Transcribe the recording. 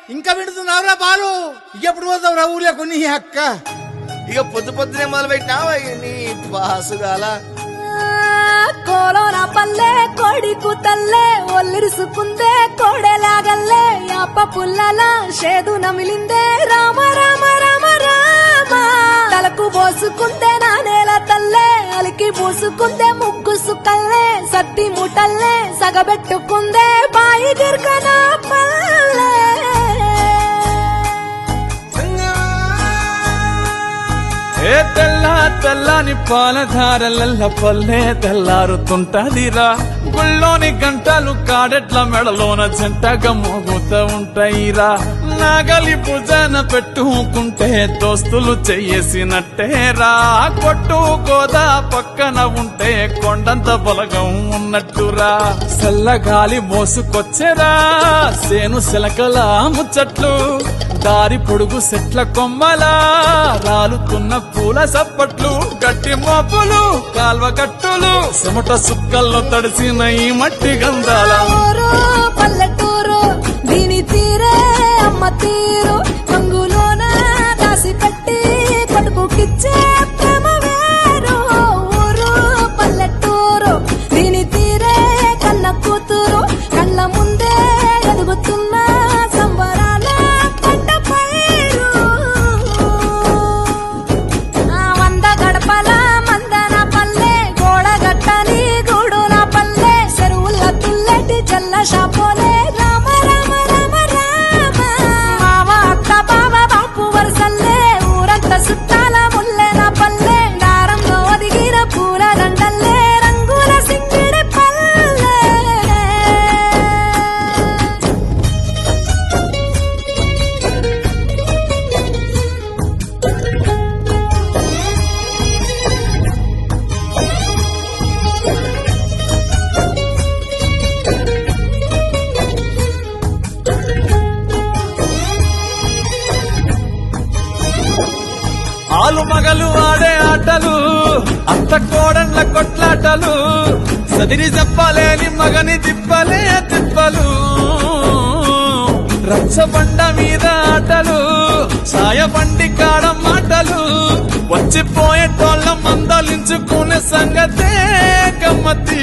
ఇంకా వింటున్నావురా బాలు? ఎప్పుడు పోతావురా ఊర్లో కొన్ని అక్క? ఇక పొద్దునే మొదలు పెట్టినావా నీ పాసుగాల? కోలోన పల్లె కోడి కూతల్లే ఒల్లిరుసుకుందే కోడెలాగల్లే అప్ప పుల్లల షేదు నమిలిందే రామ రామ రామ రామ తలకు పోసుకుందే నా నేల తల్లే అలికి పూసుకుందే ముగ్గు సుక్కల్లే సత్తి ముటల్లే సగబెట్టుకుందే బాయి గిర్కన పల్లె ఏ తెల్లని పాలధారలల్ల పల్లె తెల్లారుతుంటదిరా గుళ్ళోని గంటలు కాడెట్ల మెడలోన జంటగా మోగుతూ ఉంటాయిరా నాగలి భుజాన పెట్టుకుంటే దోస్తులు చెయ్యేసినట్టేరా కొట్టు గోదా పక్కన ఉంటే కొండంత బలగం ఉన్నట్టురా చల్లగాలి మోసుకొచ్చెరా సేను శిలకల ముచ్చట్లు దారి పొడుగు సెట్ల కొమ్మలా రాలుతున్న పూల సప్పట్లు గట్టి మోపులు కాల్వ కట్టులు చెమట సుక్కల్లో తడిసిన ఈ మట్టి గంధాల పల్లెటూరు దీని తీరే అమ్మ తీరు మంగులోన దాసి పెట్టి కొడుకుకిచ్చే ప్రేమ వేరు ఊరు పల్లెటూరు దీని తీరే కన్న కూతురు కళ్ళ ముందే ఎదుగుతున్న సంబరాల పంట పైరు వంద గడపల మందన పల్లె గోడగట్టని గూడుల పల్లె చెరువుల తుల్లటి జల్ల షాపోలే రామ రామ రామ రామ మావ అక్క బావ బాపు వరసల్లే ఊరంతా చుట్టాల ముల్లెన పల్లె దారంలో ఒదిగిన పూల దండల్లే రంగుల సింగిడి పల్లె ఆలు మగలు ఆడే ఆటలు అత్త కోడళ్ళ కొట్లాటలు సదిరి చెప్పలేని మగని తిప్పలే తిప్పలు రచ్చబండ మీద ఆటలు సాయబండి కాడ మాటలు వచ్చిపోయేటోళ్ళ మందలించుకునే సంగతే గమ్మతి